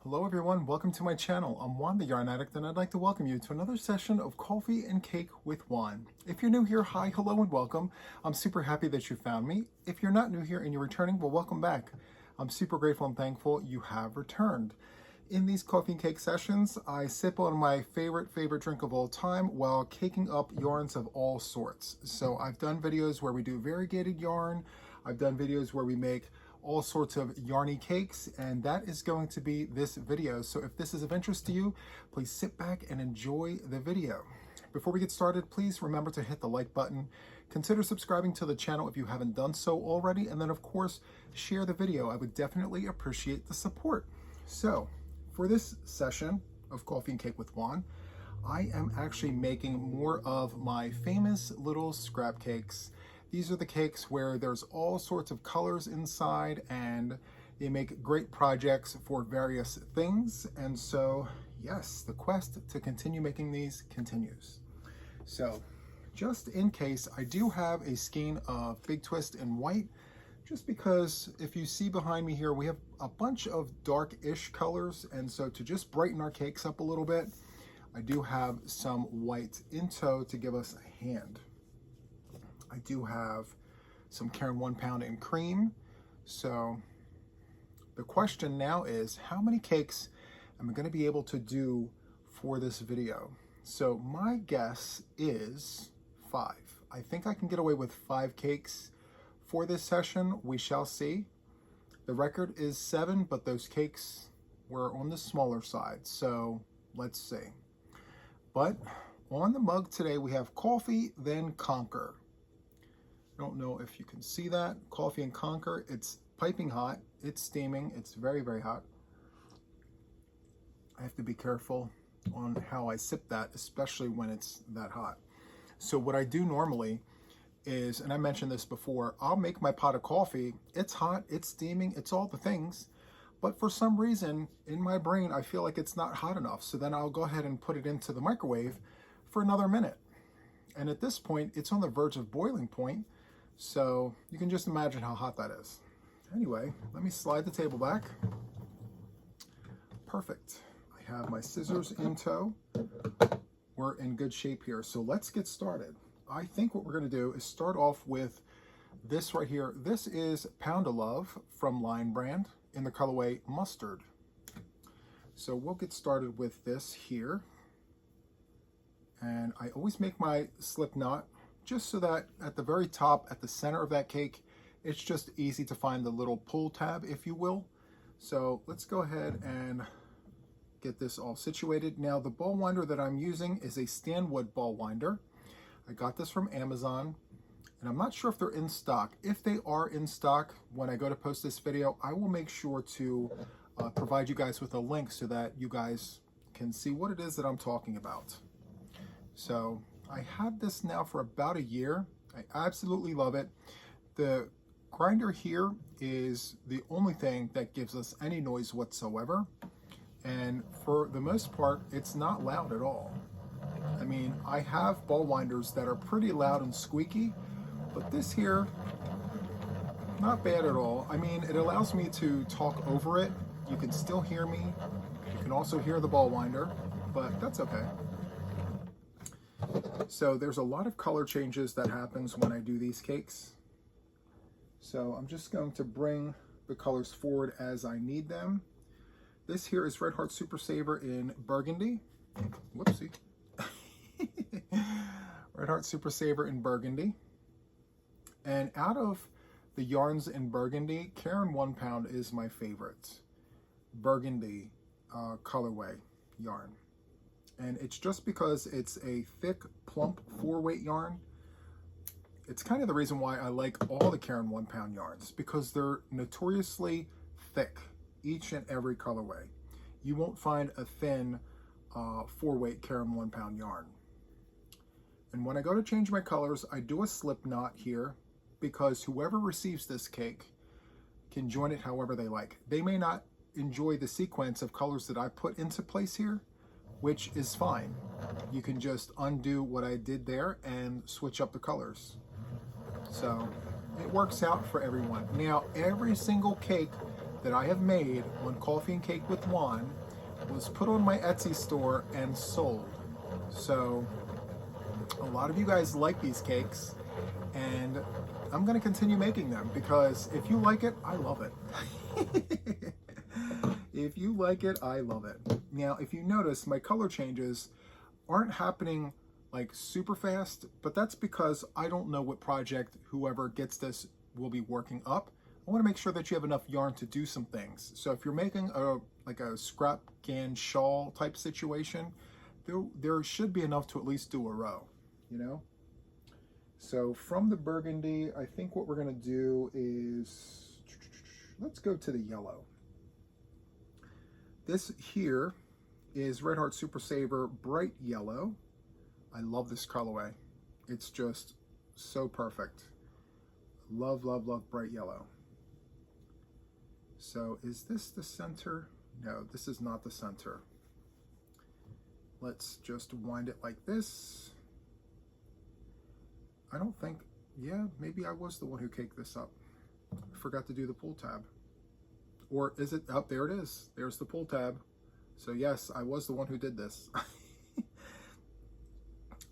Hello everyone, welcome to my channel. I'm Juan the Yarn Addict and I'd like to welcome you to another session of Coffee and Cake with Juan. If you're new here, hi, hello and welcome. I'm super happy that you found me. If you're not new here and you're returning, well, welcome back. I'm super grateful and thankful you have returned. In these coffee and cake sessions, I sip on my favorite drink of all time while caking up yarns of all sorts. So I've done videos where we do variegated yarn. I've done videos where we make all sorts of yarny cakes, and that is going to be this video. So if this is of interest to you, please sit back and enjoy the video. Before we get started, please remember to hit the like button. Consider subscribing to the channel if you haven't done so already, and then of course, share the video. I would definitely appreciate the support. So for this session of Coffee and Cake with Juan, I am actually making more of my famous little scrap cakes. These are the cakes where there's all sorts of colors inside and they make great projects for various things. And so, yes, the quest to continue making these continues. So, just in case, I do have a skein of Big Twist in white, just because if you see behind me here, we have a bunch of dark-ish colors. And so to just brighten our cakes up a little bit, I do have some white in tow to give us a hand. I do have some Caron 1 pound in cream. So the question now is, how many cakes am I going to be able to do for this video? So my guess is 5. I think I can get away with 5 cakes for this session. We shall see. The record is 7, but those cakes were on the smaller side. So let's see. But on the mug today, we have Coffee, then Conquer. I don't know if you can see that. Coffee and Conquer. It's piping hot. It's steaming. It's very hot. I have to be careful on how I sip that, especially when it's that hot. So what I do normally is, and I mentioned this before, I'll make my pot of coffee. It's hot. It's steaming. It's all the things. But for some reason, in my brain, I feel like it's not hot enough. So then I'll go ahead and put it into the microwave for another minute. And at this point, it's on the verge of boiling point. So you can just imagine how hot that is. Anyway, let me slide the table back. Perfect. I have my scissors in tow. We're in good shape here. So let's get started. I think what we're going to do is start off with this right here. This is Pound of Love from Line Brand in the colorway Mustard. So we'll get started with this here. And I always make my slip knot just so that at the very top, at the center of that cake, it's just easy to find the little pull tab, if you will. So let's go ahead and get this all situated. Now the ball winder that I'm using is a Stanwood ball winder. I got this from Amazon, and I'm not sure if they're in stock. If they are in stock, when I go to post this video, I will make sure to provide you guys with a link so that you guys can see what it is that I'm talking about. So I had this now for about a year. I absolutely love it. The grinder here is the only thing that gives us any noise whatsoever. And for the most part, it's not loud at all. I mean, I have ball winders that are pretty loud and squeaky, but this here, not bad at all. I mean, it allows me to talk over it. You can still hear me. You can also hear the ball winder, but that's okay. So there's a lot of color changes that happens when I do these cakes. So I'm just going to bring the colors forward as I need them. This here is Red Heart Super Saver in Burgundy. Whoopsie. Red Heart Super Saver in Burgundy. And out of the yarns in Burgundy, Caron 1 pound is my favorite Burgundy colorway yarn. And it's just because it's a thick, plump 4-weight yarn. It's kind of the reason why I like all the Caron 1 pound yarns, because they're notoriously thick, each and every colorway. You won't find a thin 4-weight Caron 1 pound yarn. And when I go to change my colors, I do a slip knot here, because whoever receives this cake can join it however they like. They may not enjoy the sequence of colors that I put into place here, which is fine. You can just undo what I did there and switch up the colors. So it works out for everyone. Now, every single cake that I have made on Coffee and Cake with Juan was put on my Etsy store and sold. So a lot of you guys like these cakes, and I'm going to continue making them because if you like it, I love it. If you like it, I love it. Now, if you notice, my color changes aren't happening like super fast, but that's because I don't know what project whoever gets this will be working up. I want to make sure that you have enough yarn to do some things. So if you're making a scrap GAN shawl type situation, there should be enough to at least do a row, you know? So from the burgundy, I think what we're going to do is, let's go to the yellow. This here is Red Heart Super Saver Bright Yellow. I love this colorway. It's just so perfect. Love, love, love bright yellow. So is this the center? No, this is not the center. Let's just wind it like this. I don't think, yeah, maybe I was the one who caked this up. I forgot to do the pull tab. Or is it, oh, there it is. There's the pull tab. So yes, I was the one who did this.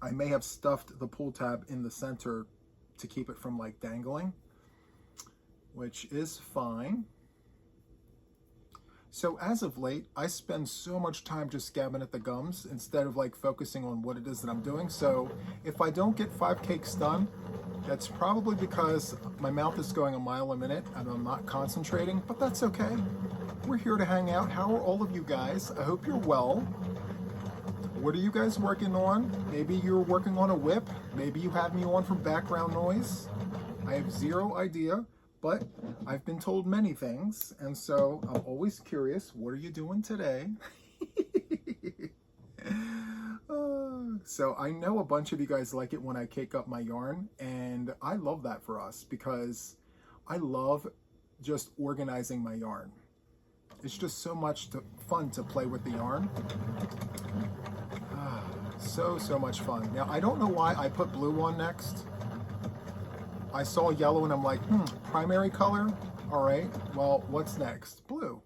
I may have stuffed the pull tab in the center to keep it from like dangling, which is fine. So as of late, I spend so much time just scabbing at the gums instead of like focusing on what it is that I'm doing. So if I don't get 5 cakes done, that's probably because my mouth is going a mile a minute and I'm not concentrating, but that's okay. We're here to hang out. How are all of you guys? I hope you're well. What are you guys working on? Maybe you're working on a whip. Maybe you have me on for background noise. I have zero idea, but I've been told many things, and so I'm always curious, what are you doing today? So I know a bunch of you guys like it when I cake up my yarn, and I love that for us because I love just organizing my yarn. It's just so much fun to play with the yarn. So much fun. Now, I don't know why I put blue on next. I saw yellow and I'm like, primary color? All right, well, what's next? Blue.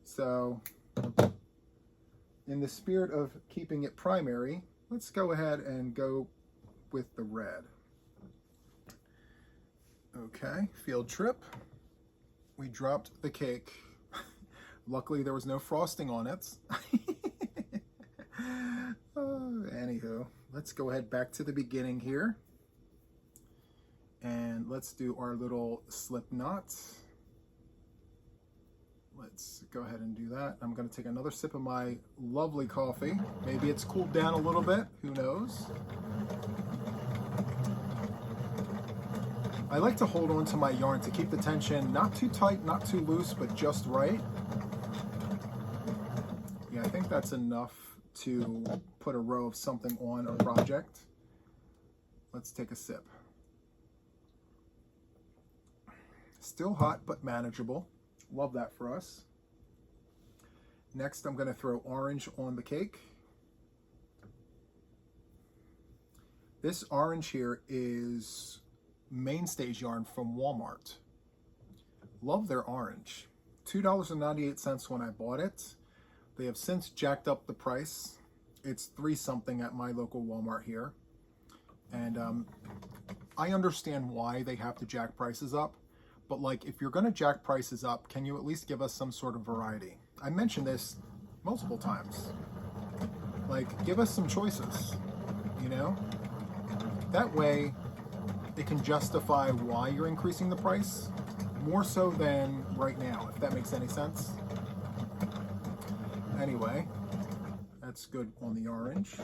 So, in the spirit of keeping it primary, let's go ahead and go with the red. Okay, field trip. We dropped the cake. Luckily, there was no frosting on it. Anywho, let's go ahead back to the beginning here. And let's do our little slip knot. Let's go ahead and do that. I'm going to take another sip of my lovely coffee. Maybe it's cooled down a little bit. Who knows? I like to hold on to my yarn to keep the tension not too tight, not too loose, but just right. Yeah, I think that's enough to put a row of something on a project. Let's take a sip. Still hot, but manageable. Love that for us. Next, I'm going to throw orange on the cake. This orange here is Mainstays yarn from Walmart. Love their orange. $2.98 when I bought it. They have since jacked up the price. It's $3 something at my local Walmart here. And I understand why they have to jack prices up. But like, if you're gonna jack prices up, can you at least give us some sort of variety? I mentioned this multiple times. Like, give us some choices, you know? That way, it can justify why you're increasing the price, more so than right now, if that makes any sense. Anyway, that's good on the orange.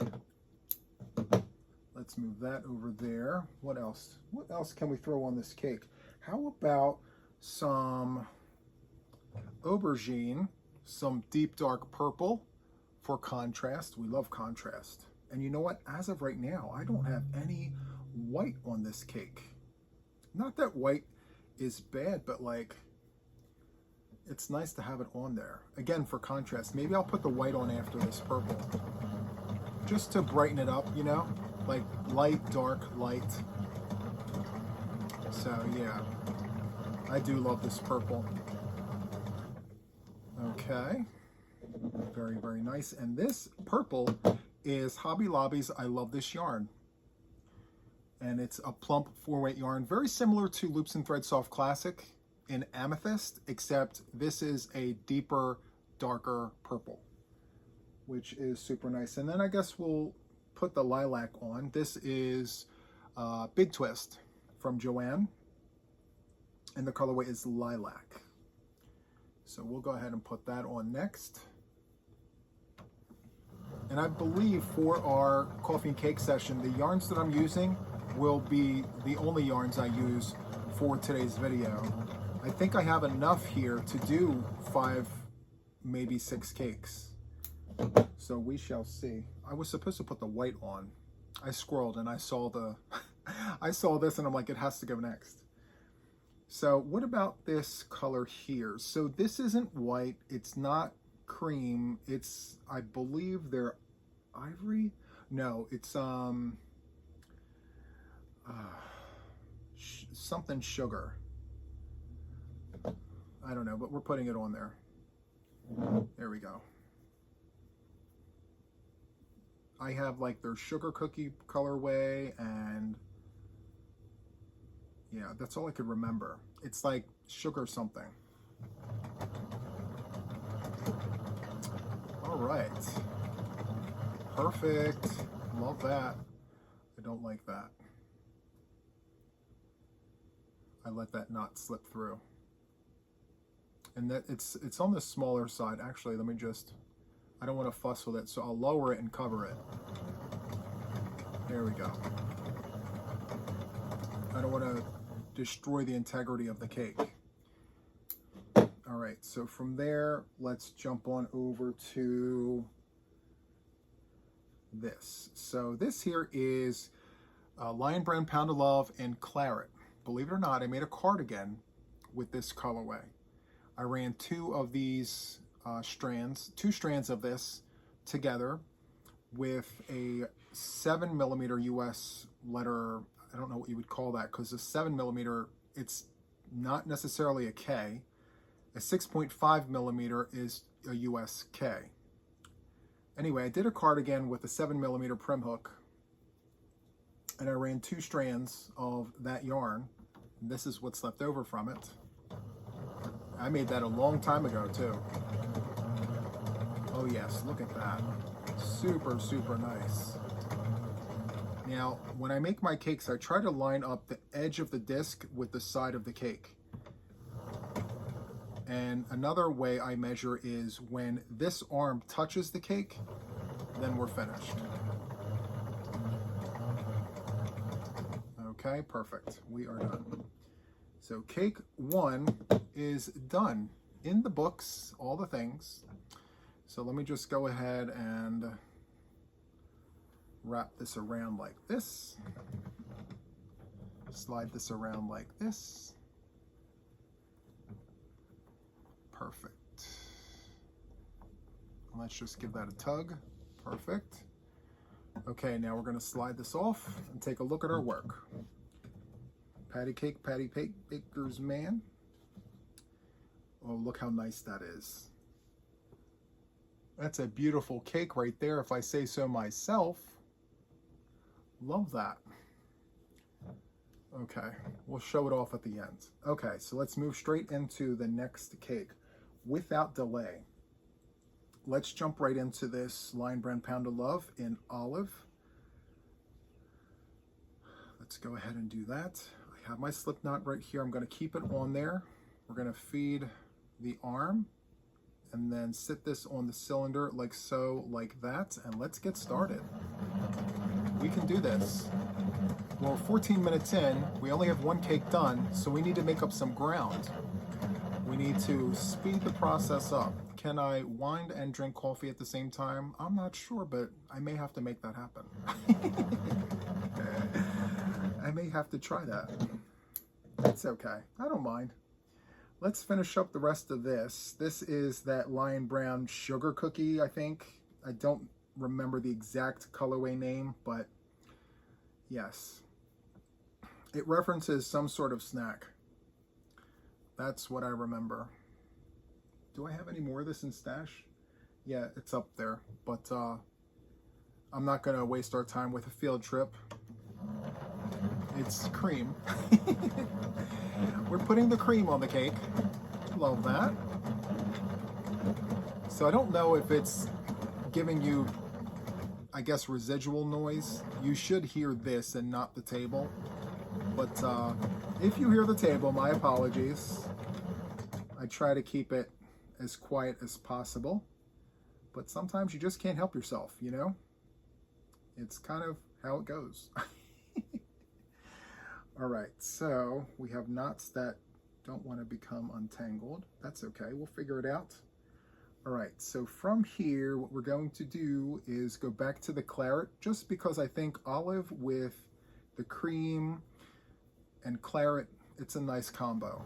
Let's move that over there. What else? What else can we throw on this cake? How about some aubergine, some deep dark purple for contrast? We love contrast. And you know what? As of right now, I don't have any white on this cake. Not that white is bad, but like, it's nice to have it on there. Again, for contrast. Maybe I'll put the white on after this purple. Just to brighten it up, you know? Like light, dark, light. So yeah, I do love this purple. Okay, very, very nice. And this purple is Hobby Lobby's I Love This Yarn. And it's a plump 4-weight yarn, very similar to Loops and Thread Soft Classic in Amethyst, except this is a deeper, darker purple, which is super nice. And then I guess we'll put the lilac on. This is Big Twist from Juan, and the colorway is lilac. So we'll go ahead and put that on next. And I believe for our coffee and cake session, the yarns that I'm using will be the only yarns I use for today's video. I think I have enough here to do 5, maybe 6 cakes. So we shall see. I was supposed to put the white on. I scrolled and I saw the I saw this and I'm like, it has to go next. So what about this color here? So this isn't white, it's not cream, it's, I believe they're ivory? No, it's something sugar. I don't know, but we're putting it on there. There we go. I have like their sugar cookie colorway, and yeah, that's all I could remember. It's like sugar something. All right. Perfect. Love that. I don't like that. I let that knot slip through. And that it's on the smaller side. Actually, let me just, I don't want to fuss with it, so I'll lower it and cover it. There we go. I don't want to destroy the integrity of the cake. All right, so from there, let's jump on over to this. So this here is Lion Brand Pound of Love and Claret. Believe it or not, I made a cardigan with this colorway. I ran 2 of these strands, 2 strands of this together with a 7mm US letter. I don't know what you would call that, because the 7mm, it's not necessarily a K. A 6.5mm is a US K. Anyway, I did a cardigan with a 7mm prim hook, and I ran 2 strands of that yarn. This is what's left over from it. I made that a long time ago too. Oh yes, look at that. Super, super nice. Now, when I make my cakes, I try to line up the edge of the disc with the side of the cake. And another way I measure is when this arm touches the cake, then we're finished. Okay, perfect. We are done. So cake 1 is done. In the books, all the things. So let me just go ahead and wrap this around like this. Slide this around like this. Perfect. Let's just give that a tug. Perfect. Okay, now we're going to slide this off and take a look at our work. Patty cake, baker's man. Oh, look how nice that is. That's a beautiful cake right there, if I say so myself. Love that. Okay, we'll show it off at the end. Okay, so let's move straight into the next cake without delay. Let's jump right into this Lion Brand Pound of Love in olive. Let's go ahead and do that. I have my slip knot right here. I'm going to keep it on there. We're going to feed the arm and then sit this on the cylinder like so, like that, and let's get started. We can do this. Well, 14 minutes in, we only have 1 cake done, so we need to make up some ground. We need to speed the process up. Can I wind and drink coffee at the same time? I'm not sure, but I may have to make that happen. I may have to try that. It's okay. I don't mind. Let's finish up the rest of this. This is that Lion Brand sugar cookie, I think. I don't remember the exact colorway name, but yes. It references some sort of snack. That's what I remember. Do I have any more of this in stash? Yeah, it's up there, but I'm not gonna waste our time with a field trip. It's cream. We're putting the cream on the cake. Love that. So I don't know if it's giving you, I guess, residual noise. You should hear this and not the table. But if you hear the table, my apologies. I try to keep it as quiet as possible. But sometimes you just can't help yourself, you know? It's kind of how it goes. All right, so we have knots that don't want to become untangled. That's okay, we'll figure it out. All right, so from here, what we're going to do is go back to the claret, just because I think olive with the cream and claret, it's a nice combo.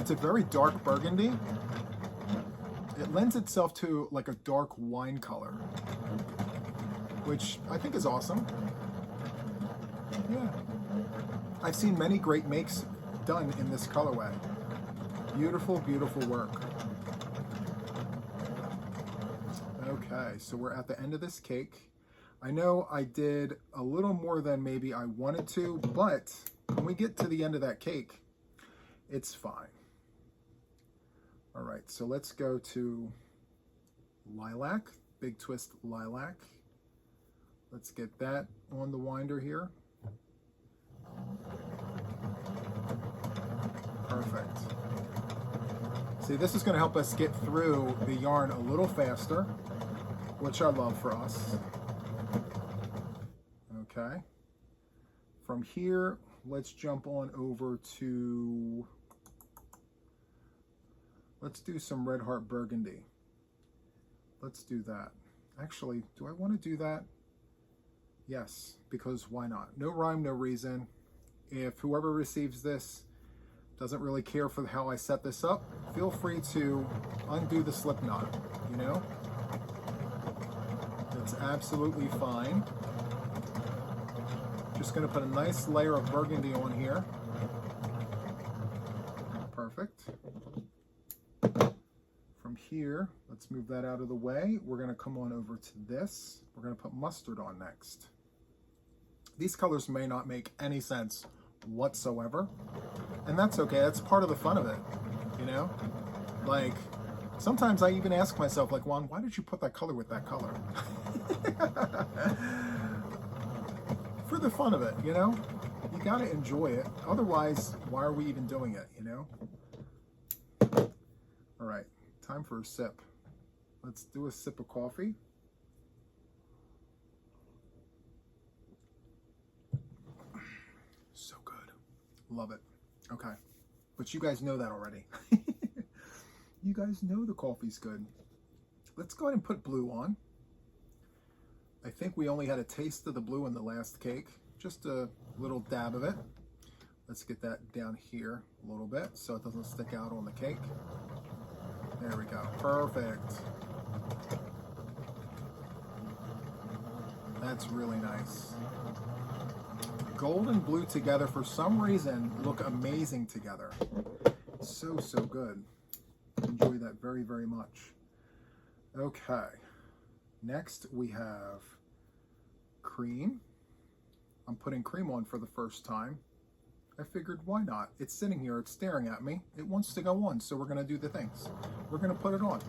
It's a very dark burgundy. It lends itself to like a dark wine color, which I think is awesome. Yeah. I've seen many great makes done in this colorway. Beautiful, beautiful work. Okay, so we're at the end of this cake. I know I did a little more than maybe I wanted to, but when we get to the end of that cake, it's fine. All right, so let's go to lilac, big twist lilac. Let's get that on the winder here. Perfect. See, this is going to help us get through the yarn a little faster, which I love for us. Okay. From here, let's jump on over to, let's do some Red Heart Burgundy. Let's do that. Actually, do I want to do that? Yes, because why not? No rhyme, no reason. If whoever receives this doesn't really care for how I set this up, feel free to undo the slip knot, you know? It's absolutely fine. Just gonna put a nice layer of burgundy on here. Perfect. From here, let's move that out of the way. We're gonna come on over to this. We're gonna put mustard on next. These colors may not make any sense whatsoever, and that's okay. That's part of the fun of it, you know? Like, sometimes I even ask myself, like, Juan, why did you put that color with that color? For the fun of it, you know? You gotta enjoy it. Otherwise, why are we even doing it, you know? All right, time for a sip. Let's do a sip of coffee. So good. Love it. Okay. But you guys know that already. You guys know the coffee's good. Let's go ahead and put blue on. I think we only had a taste of the blue in the last cake. Just a little dab of it. Let's get that down here a little bit so it doesn't stick out on the cake. There we go. Perfect. That's really nice. Gold and blue together, for some reason, look amazing together. So, so good. Enjoy that very, very much. Okay. Next, we have cream. I'm putting cream on for the first time. I figured, why not? It's sitting here, it's staring at me. It wants to go on, so we're gonna do the things. We're gonna put it on.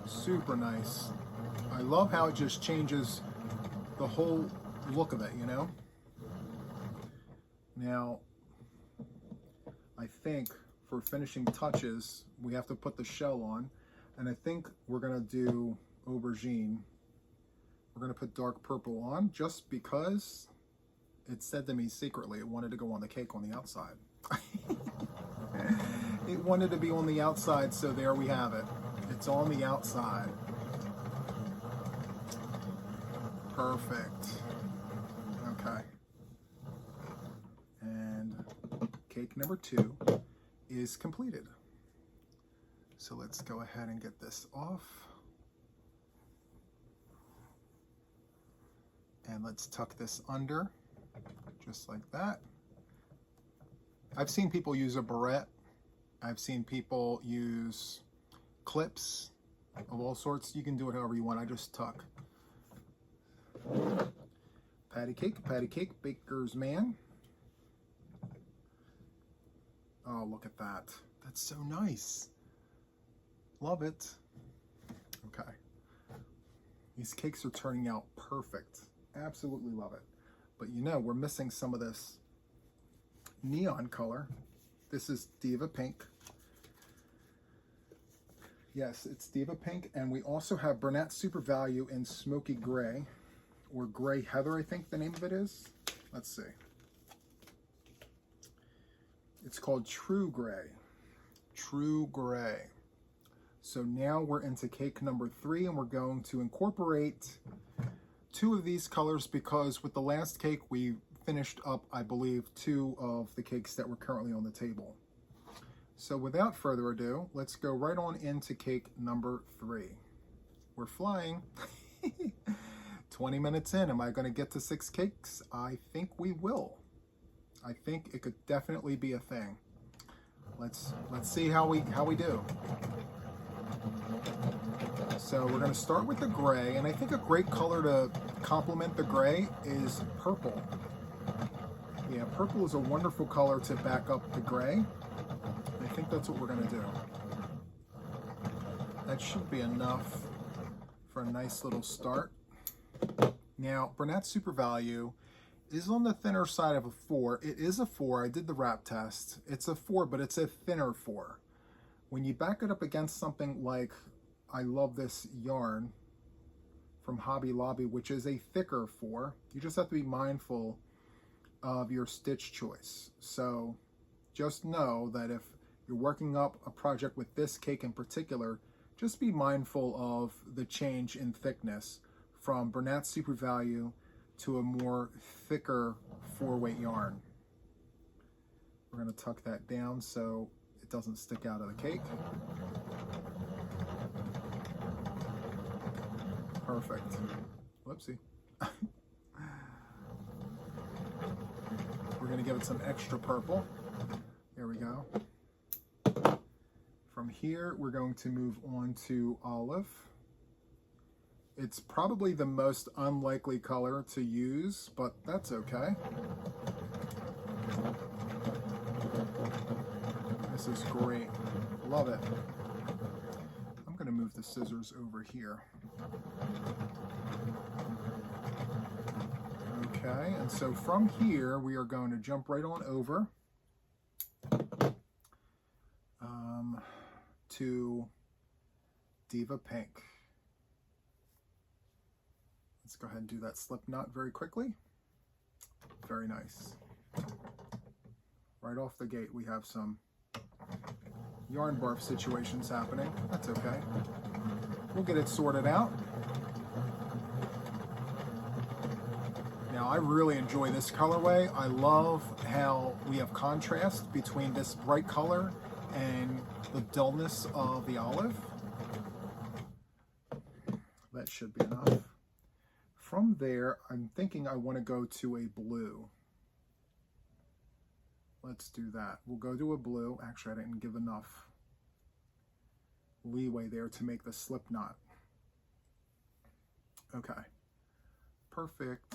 Super nice. I love how it just changes the whole look of it, you know? Now, I think for finishing touches, we have to put the shell on, and I think we're gonna do aubergine. We're gonna put dark purple on just because it said to me secretly it wanted to go on the cake on the outside. It wanted to be on the outside, so there we have it. It's on the outside. Perfect. Okay. And cake number 2 is completed. So let's go ahead and get this off. And let's tuck this under, just like that. I've seen people use a barrette. I've seen people use clips of all sorts. You can do it however you want. I just tuck. Patty cake, baker's man. Oh, look at that. That's so nice. Love it. Okay. These cakes are turning out perfect. Absolutely love it. But you know, we're missing some of this neon color. This is Diva Pink. Yes, it's Diva Pink. And we also have Bernat Super Value in Smoky Gray, or Gray Heather, I think the name of it is. Let's see. It's called True Gray. True Gray. So now we're into cake number 3, and we're going to incorporate 2 of these colors because with the last cake we finished up, I believe, 2 of the cakes that were currently on the table. So without further ado, let's go right on into cake number 3. We're flying. 20 minutes in, am I going to get to 6 cakes? I think we will. I think it could definitely be a thing. Let's see how we do. So we're going to start with the gray, and I think a great color to complement the gray is purple. Yeah, purple is a wonderful color to back up the gray. I think that's what we're going to do. That should be enough for a nice little start. Now, Bernat Super Value is on the thinner side of a 4. It is a 4. I did the wrap test. It's a 4, but it's a thinner 4. When you back it up against something like, I love this yarn from Hobby Lobby, which is a thicker 4, you just have to be mindful of your stitch choice. So just know that if you're working up a project with this cake in particular, just be mindful of the change in thickness from Bernat Super Value to a more thicker 4-weight yarn. We're going to tuck that down so it doesn't stick out of the cake. Perfect. Whoopsie. We're going to give it some extra purple. There we go. From here, we're going to move on to olive. It's probably the most unlikely color to use, but that's okay. This is great. Love it. I'm going to move the scissors over here. Okay, and so from here, we are going to jump right on over to Diva Pink. Let's go ahead and do that slip knot very quickly. Very nice. Right off the gate, we have some yarn barf situations happening. That's okay. We'll get it sorted out. Now, I really enjoy this colorway. I love how we have contrast between this bright color and the dullness of the olive. That should be enough. From there, I'm thinking I want to go to a blue. Let's do that. We'll go to a blue. Actually, I didn't give enough leeway there to make the slip knot. Okay. Perfect.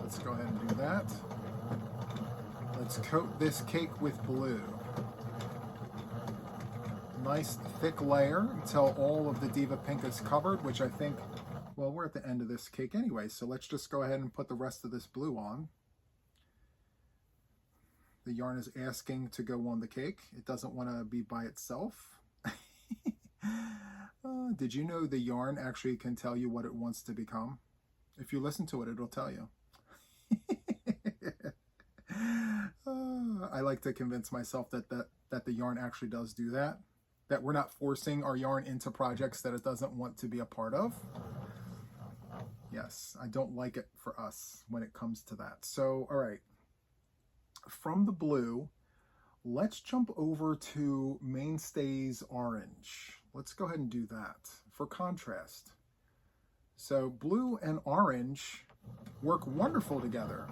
Let's go ahead and do that. Let's coat this cake with blue. Nice thick layer until all of the Diva Pink is covered, which I think, well, we're at the end of this cake anyway, so let's just go ahead and put the rest of this blue on. The yarn is asking to go on the cake. It doesn't want to be by itself. Did you know the yarn actually can tell you what it wants to become? If you listen to it, it'll tell you. I like to convince myself that the yarn actually does do that. That we're not forcing our yarn into projects that it doesn't want to be a part of. Yes, I don't like it for us when it comes to that. So, all right. From the blue, let's jump over to Mainstays Orange. Let's go ahead and do that for contrast. So blue and orange work wonderful together.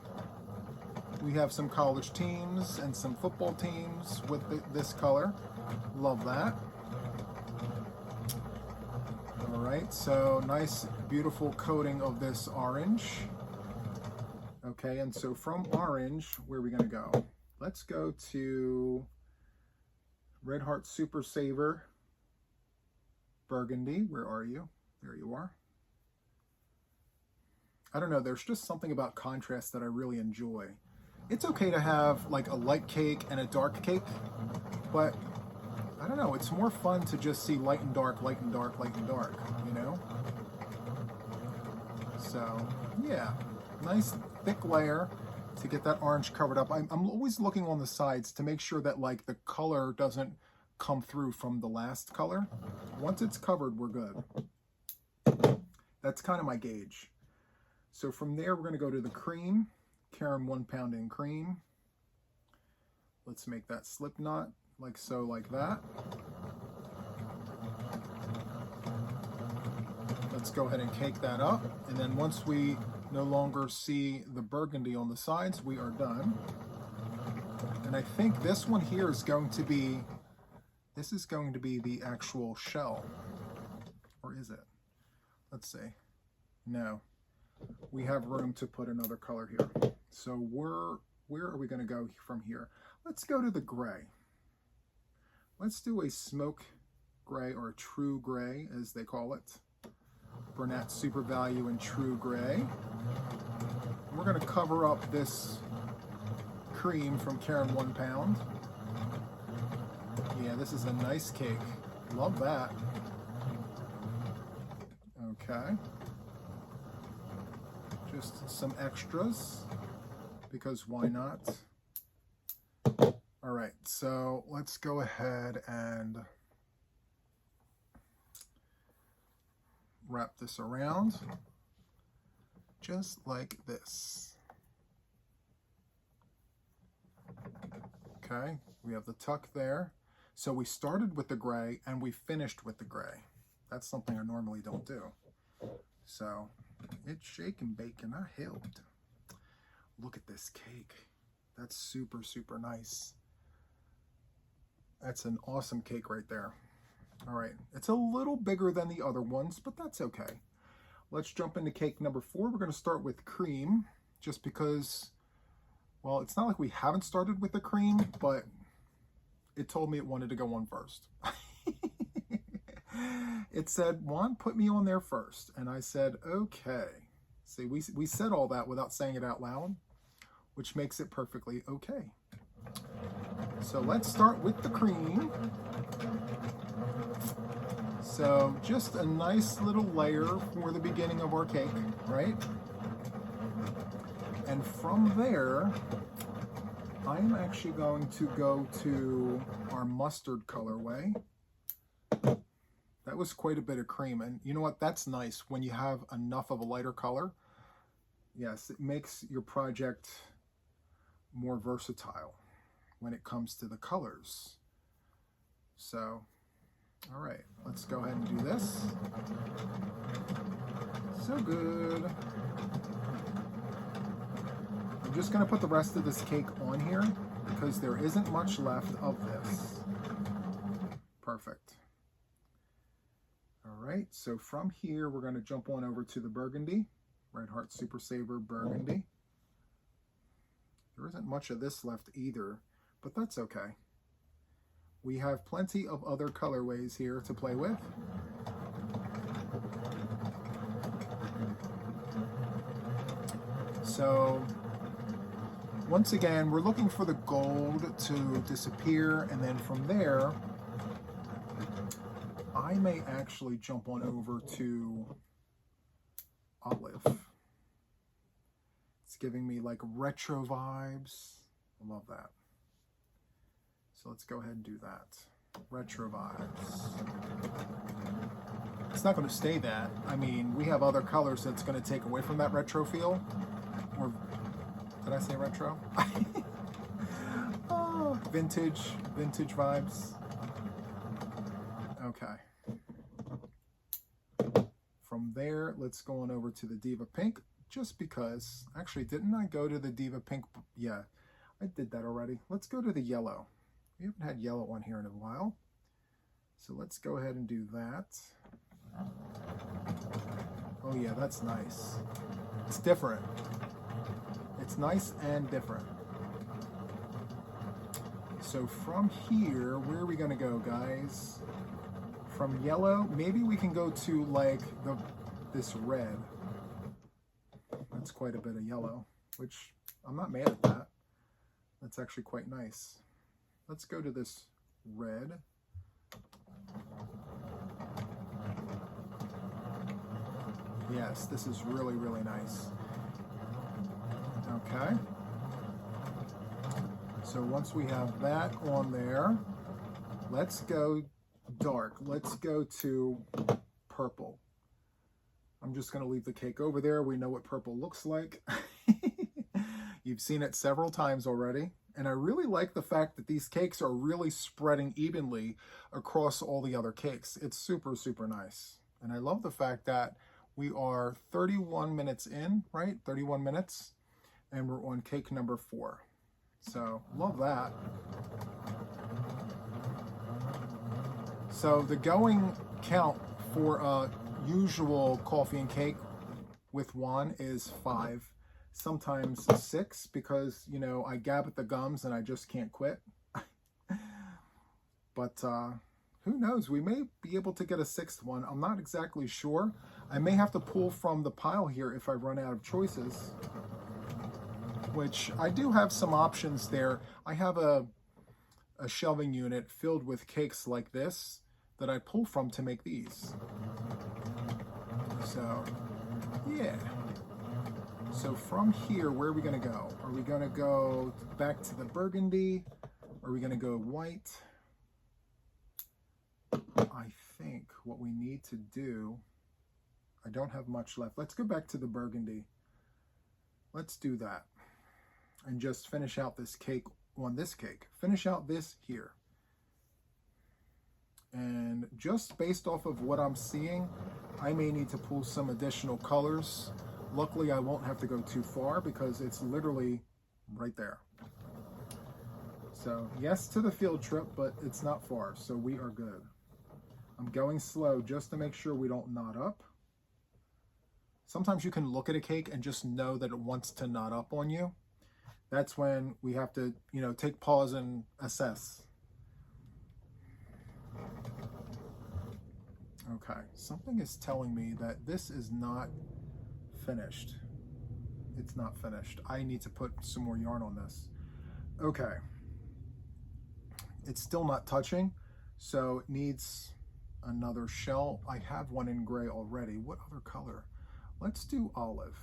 We have some college teams and some football teams with this color. Love that. All right, so nice, beautiful coating of this orange. Okay, and so from orange, where are we gonna go? Let's go to Red Heart Super Saver Burgundy. Where are you? There you are. I don't know, there's just something about contrast that I really enjoy. It's okay to have like a light cake and a dark cake, but I don't know, it's more fun to just see light and dark, light and dark, light and dark, you know? So, yeah, nice thick layer to get that orange covered up. I'm always looking on the sides to make sure that like the color doesn't come through from the last color. Once it's covered, we're good. That's kind of my gauge. So from there, we're gonna go to the cream. Karen 1 pound in cream. Let's make that slip knot, like so, like that. Let's go ahead and cake that up. And then once we no longer see the burgundy on the sides, we are done. And I think this one here is going to be, this is going to be the actual shell. Or is it? Let's see. No. We have room to put another color here. So where are we going to go from here? Let's go to the gray. Let's do a smoke gray, or a true gray as they call it. Burnett Super Value in true gray. We're going to cover up this cream from Karen 1 pound. Yeah, this is a nice cake. Love that. Okay. Just some extras, because why not? All right, so let's go ahead and wrap this around, just like this. Okay, we have the tuck there. So we started with the gray and we finished with the gray. That's something I normally don't do. So it's shake and bake, and I helped. Look at this cake. That's super, super nice. That's an awesome cake right there. All right, it's a little bigger than the other ones, but that's okay. Let's jump into cake number 4. We're gonna start with cream, just because, well, it's not like we haven't started with the cream, but it told me it wanted to go on first. It said, Juan, put me on there first. And I said, okay. See, we said all that without saying it out loud, which makes it perfectly okay. So let's start with the cream. So just a nice little layer for the beginning of our cake, right? And from there, I'm actually going to go to our mustard colorway. That was quite a bit of cream, and you know what? That's nice when you have enough of a lighter color. Yes, it makes your project more versatile when it comes to the colors. So, all right, let's go ahead and do this. So good. I'm just gonna put the rest of this cake on here because there isn't much left of this. Perfect. All right, so from here, we're going to jump on over to the burgundy, Red Heart Super Saver Burgundy. There isn't much of this left either, but that's okay. We have plenty of other colorways here to play with. So, once again, we're looking for the gold to disappear, and then from there, I may actually jump on over to olive. It's giving me like retro vibes. I love that. So let's go ahead and do that. Retro vibes. It's not going to stay that. I mean, we have other colors that's going to take away from that retro feel. Or did I say retro? Oh, vintage vibes. Okay. From there, let's go on over to the Diva Pink, just because. Actually, didn't I go to the Diva Pink? Yeah, I did that already. Let's go to the yellow. We haven't had yellow on here in a while. So let's go ahead and do that. Oh yeah, that's nice. It's different. It's nice and different. So from here, where are we gonna go, guys? From yellow, maybe we can go to like this red. That's quite a bit of yellow, which I'm not mad at that. That's actually quite nice. Let's go to this red. Yes, this is really, really nice. Okay. So once we have that on there, let's go dark. Let's go to purple. I'm just going to leave the cake over there. We know what purple looks like. You've seen it several times already. And I really like the fact that these cakes are really spreading evenly across all the other cakes. It's super, super nice. And I love the fact that we are 31 minutes in, right? 31 minutes. And we're on cake number 4. So, love that. So, the going count for a usual coffee and cake with Juan is 5. Sometimes 6 because, you know, I gab at the gums and I just can't quit. But who knows? We may be able to get a 6th one. I'm not exactly sure. I may have to pull from the pile here if I run out of choices. Which I do have some options there. I have a shelving unit filled with cakes like this that I pull from to make these. So, yeah. So from here, where are we going to go? Are we going to go back to the burgundy? Are we going to go white? I think what we need to do, I don't have much left. Let's go back to the burgundy. Let's do that. And just finish out this cake on this cake. Finish out this here. And just based off of what I'm seeing, I may need to pull some additional colors. Luckily, I won't have to go too far because it's literally right there. So yes to the field trip, but it's not far, so we are good. I'm going slow just to make sure we don't knot up. Sometimes you can look at a cake and just know that it wants to knot up on you. That's when we have to, you know, take pause and assess. Okay, something is telling me that this is not finished. It's not finished. I need to put some more yarn on this. Okay. It's still not touching, so it needs another shell. I have one in gray already. What other color? Let's do olive.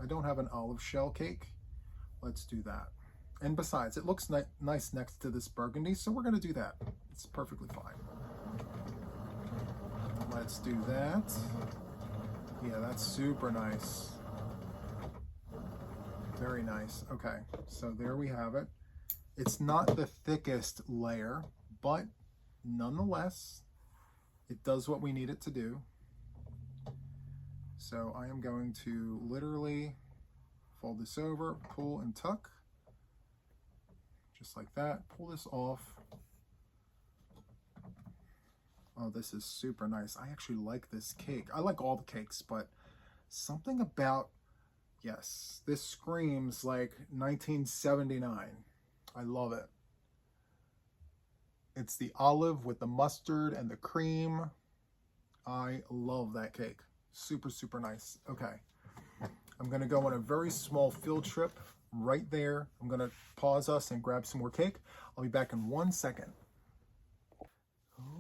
I don't have an olive shell cake. Let's do that. And besides, it looks nice next to this burgundy, so we're going to do that. It's perfectly fine. Let's do that. Yeah, that's super nice. Very nice. Okay, so there we have it. It's not the thickest layer, but nonetheless, it does what we need it to do. So I am going to literally fold this over, pull and tuck, just like that. Pull this off. Oh, this is super nice. I actually like this cake. I like all the cakes, but something about, yes, this screams like 1979. I love it. It's the olive with the mustard and the cream. I love that cake. Super, super nice. Okay. I'm going to go on a very small field trip right there. I'm going to pause us and grab some more cake. I'll be back in 1 second.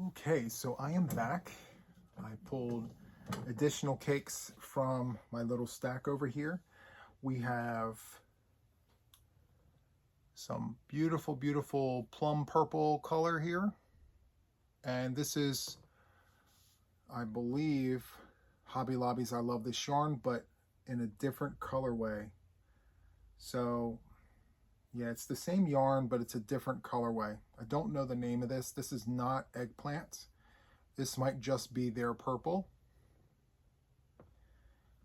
Okay, so I am back. I pulled additional cakes from my little stack over here. We have some beautiful, beautiful plum purple color here. And this is, I believe, Hobby Lobby's I Love This Yarn, but in a different colorway. So yeah, it's the same yarn, but it's a different colorway. I don't know the name of this. This is not eggplant. This might just be their purple.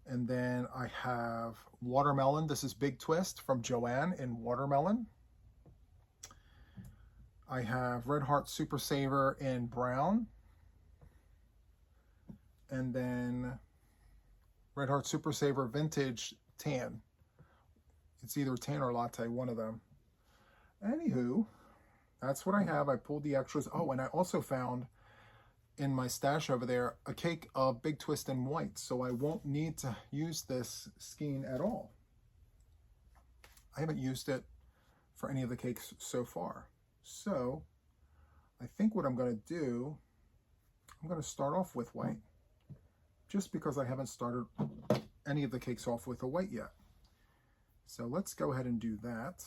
And then I have watermelon. This is Big Twist from Joanne in watermelon. I have Red Heart Super Saver in brown. And then Red Heart Super Saver Vintage tan. It's either tan or latte, one of them. Anywho, that's what I have. I pulled the extras. Oh, and I also found in my stash over there a cake of Big Twist in white, so I won't need to use this skein at all. I haven't used it for any of the cakes so far. So I think what I'm going to do, I'm going to start off with white, just because I haven't started any of the cakes off with a white yet. So let's go ahead and do that.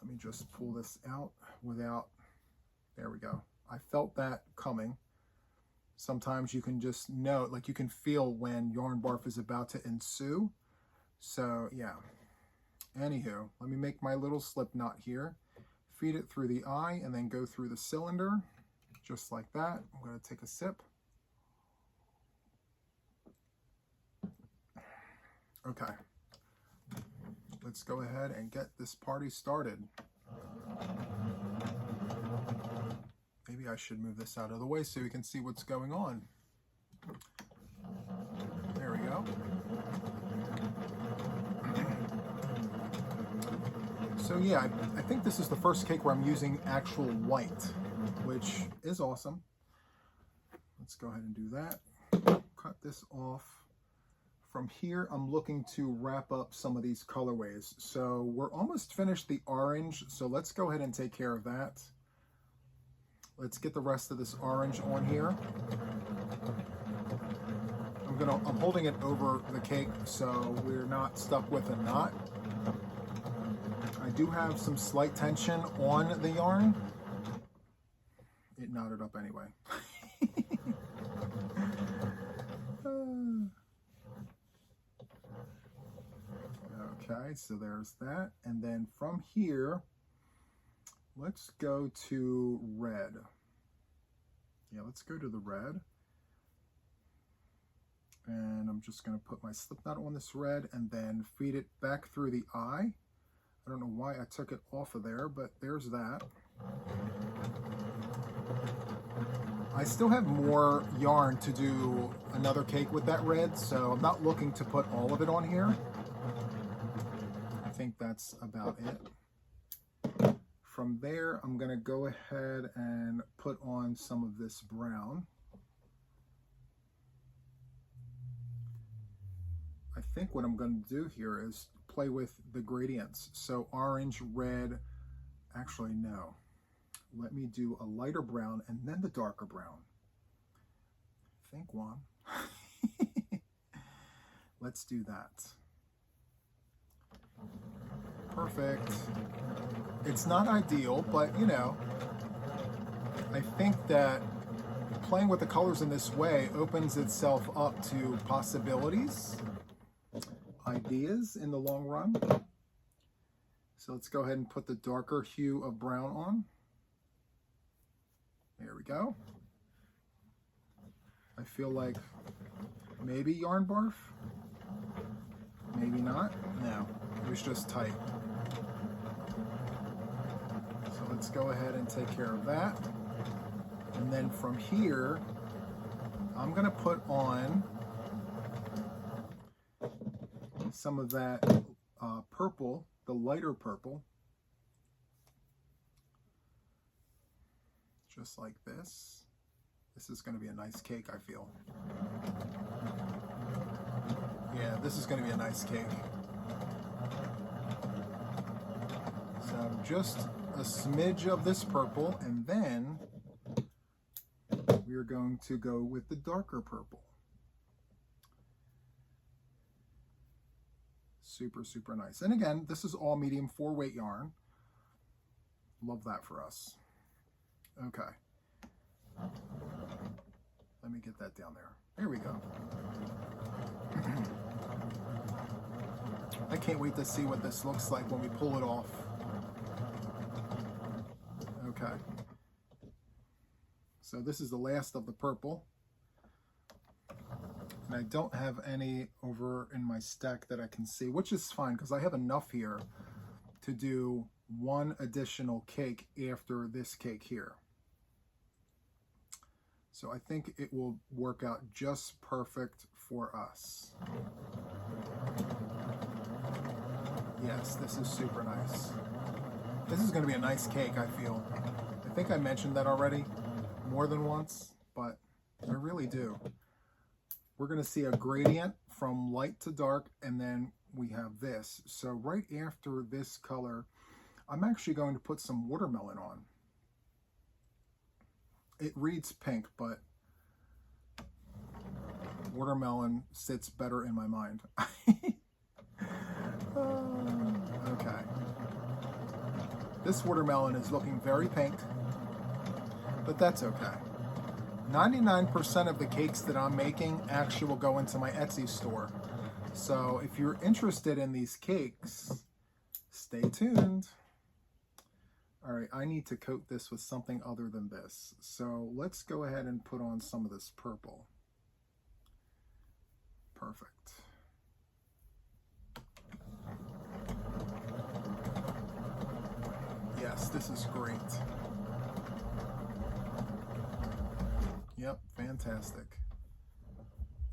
Let me just pull this out without, there we go. I felt that coming. Sometimes you can just know, like you can feel when yarn barf is about to ensue. So yeah. Anywho, let me make my little slip knot here. Feed it through the eye and then go through the cylinder, just like that. I'm going to take a sip. Okay. Let's go ahead and get this party started. Maybe I should move this out of the way so we can see what's going on. There we go. So yeah, I think this is the first cake where I'm using actual white, which is awesome. Let's go ahead and do that. Cut this off. From here, I'm looking to wrap up some of these colorways. So we're almost finished the orange, so let's go ahead and take care of that. Let's get the rest of this orange on here. I'm holding it over the cake so we're not stuck with a knot. I do have some slight tension on the yarn. It knotted up anyway. Okay, so there's that. And then from here, let's go to red. Yeah, let's go to the red. And I'm just going to put my slip knot on this red and then feed it back through the eye. I don't know why I took it off of there, but there's that. I still have more yarn to do another cake with that red, so I'm not looking to put all of it on here. I think that's about it. From there, I'm going to go ahead and put on some of this brown. I think what I'm going to do here is play with the gradients. So orange, red, actually no. Let me do a lighter brown and then the darker brown. Think, Juan. Let's do that. Perfect. It's not ideal, but you know, I think that playing with the colors in this way opens itself up to possibilities, ideas in the long run. So let's go ahead and put the darker hue of brown on. There we go. I feel like maybe yarn barf, maybe not. No, it was just tight. So let's go ahead and take care of that. And then from here, I'm gonna put on some of that purple, the lighter purple, just like this. This is going to be a nice cake, I feel. Yeah, this is going to be a nice cake. So just a smidge of this purple, and then we're going to go with the darker purple. Super, super nice. And again, this is all medium 4-weight yarn. Love that for us. Okay. Let me get that down there. There we go. I can't wait to see what this looks like when we pull it off. Okay. So this is the last of the purple. And I don't have any over in my stack that I can see, which is fine because I have enough here to do one additional cake after this cake here. So I think it will work out just perfect for us. Yes, this is super nice. This is going to be a nice cake, I feel. I think I mentioned that already more than once, but I really do. We're going to see a gradient from light to dark, and then we have this. So right after this color, I'm actually going to put some watermelon on. It reads pink, but watermelon sits better in my mind. Okay. This watermelon is looking very pink, but that's okay. 99% of the cakes that I'm making actually will go into my Etsy store. So if you're interested in these cakes, stay tuned. All right, I need to coat this with something other than this. So let's go ahead and put on some of this purple. Perfect. Yes, this is great. Yep, fantastic.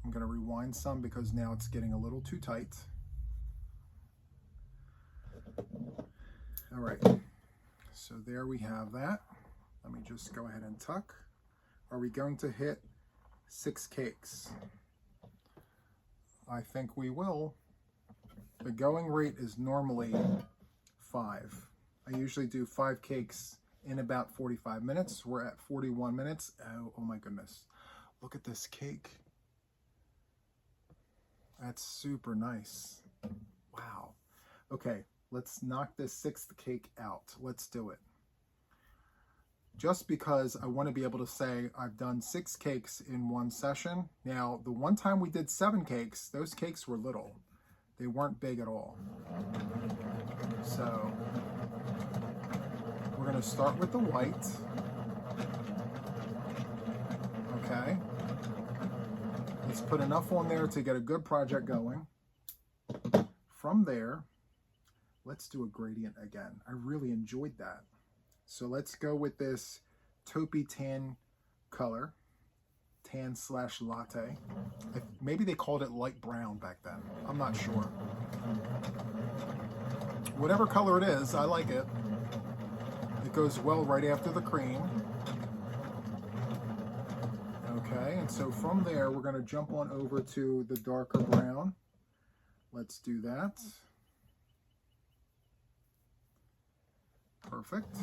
I'm going to rewind some because now it's getting a little too tight. All right, so there we have that. Let me just go ahead and tuck. Are we going to hit 6 cakes? I think we will. The going rate is normally 5. I usually do 5 cakes in about 45 minutes. We're at 41 minutes. Oh my goodness. Look at this cake. That's super nice. Wow. Okay, let's knock this 6th cake out. Let's do it. Just because I want to be able to say I've done 6 cakes in one session. Now, the one time we did 7 cakes, those cakes were little. They weren't big at all. So we're going to start with the white. Okay. Let's put enough on there to get a good project going. From there, let's do a gradient again. I really enjoyed that. So let's go with this taupey tan color, tan/latte. Maybe they called it light brown back then. I'm not sure. Whatever color it is, I like it. It goes well right after the cream. Okay, and so from there, we're going to jump on over to the darker brown. Let's do that. Perfect.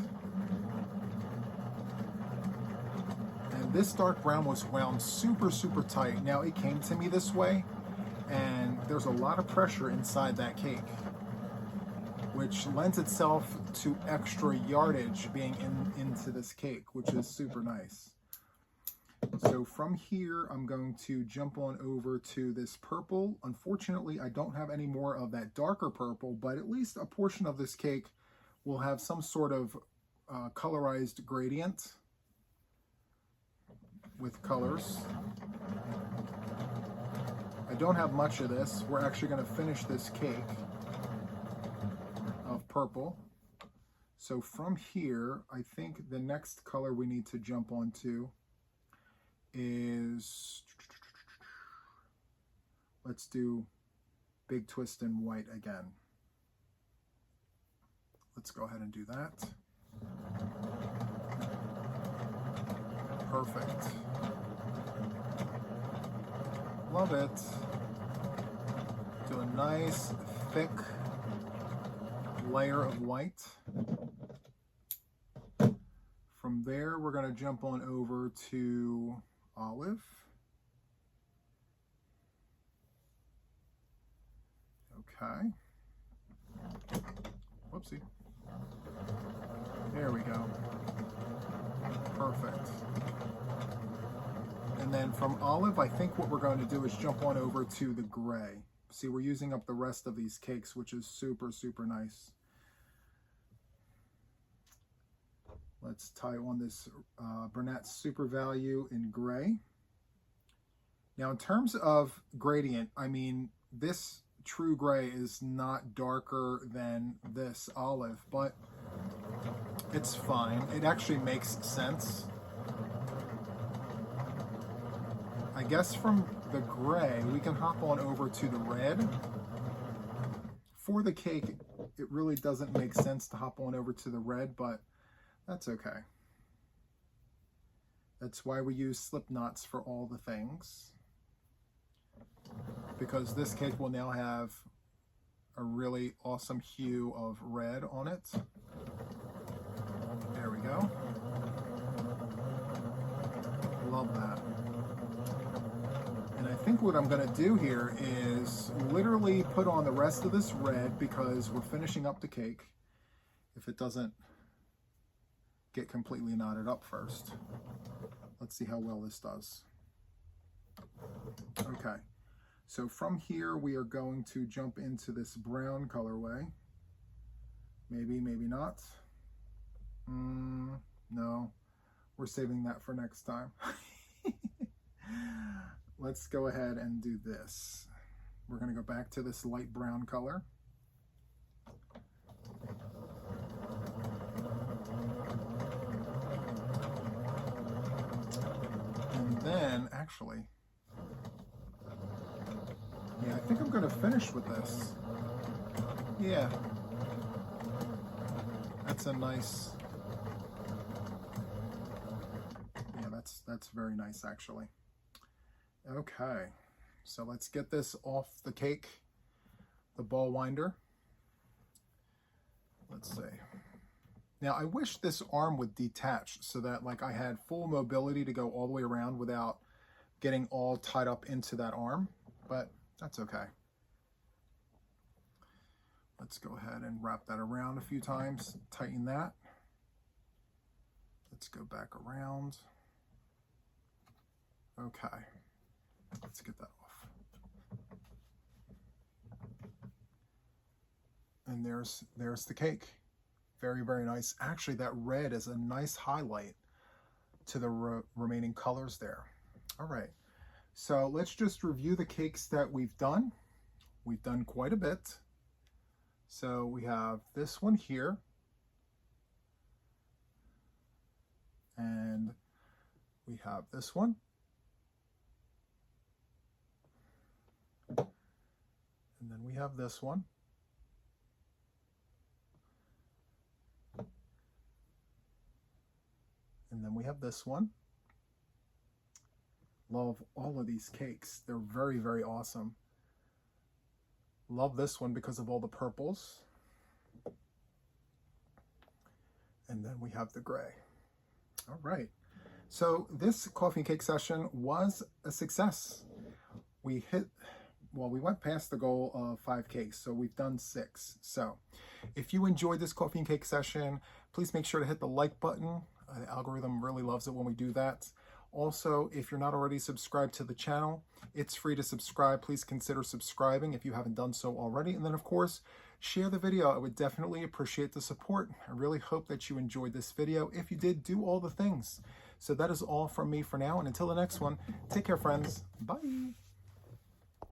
And this dark brown was wound super, super tight. Now, it came to me this way, and there's a lot of pressure inside that cake, which lends itself to extra yardage being into this cake, which is super nice. So from here, I'm going to jump on over to this purple. Unfortunately, I don't have any more of that darker purple, but at least a portion of this cake will have some sort of colorized gradient with colors. I don't have much of this. We're actually going to finish this cake of purple. So from here, I think the next color we need to jump onto is, let's do Big Twist in white again. Let's go ahead and do that. Perfect. Love it. Do a nice thick layer of white. From there, we're going to jump on over to olive. Okay. Whoopsie. There we go. Perfect. And then from olive, I think what we're going to do is jump on over to the gray. See, we're using up the rest of these cakes, which is super, super nice. Let's tie on this Burnett Super Value in gray. Now, in terms of gradient, I mean, this true gray is not darker than this olive, but it's fine. It actually makes sense. I guess from the gray, we can hop on over to the red. For the cake, it really doesn't make sense to hop on over to the red, but that's okay. That's why we use slip knots for all the things. Because this cake will now have a really awesome hue of red on it. There we go. Love that. And I think what I'm going to do here is literally put on the rest of this red because we're finishing up the cake. If it doesn't get completely knotted up first. Let's see how well this does. Okay. So from here, we are going to jump into this brown colorway. Maybe, maybe not. No, we're saving that for next time. Let's go ahead and do this. We're going to go back to this light brown color. And then, actually, yeah, I think I'm going to finish with this. Yeah. That's a nice, yeah, that's very nice actually. Okay, so let's get this off the cake, the ball winder. Let's see. Now I wish this arm would detach so that like I had full mobility to go all the way around without getting all tied up into that arm, but that's okay. Let's go ahead and wrap that around a few times, tighten that. Let's go back around. Okay, let's get that off. And there's the cake. Very, very nice. Actually, that red is a nice highlight to the remaining colors there. All right, so let's just review the cakes that we've done. We've done quite a bit. So we have this one here, and we have this one, and then we have this one, and then we have this one. Love all of these cakes. They're very, very awesome. Love this one because of all the purples. And then we have the gray. All right. So this coffee and cake session was a success. We went past the goal of 5 cakes, so we've done 6. So if you enjoyed this coffee and cake session, please make sure to hit the like button. The algorithm really loves it when we do that. Also, if you're not already subscribed to the channel, it's free to subscribe. Please consider subscribing if you haven't done so already. And then, of course, share the video. I would definitely appreciate the support. I really hope that you enjoyed this video. If you did, do all the things. So that is all from me for now. And until the next one, take care, friends. Bye.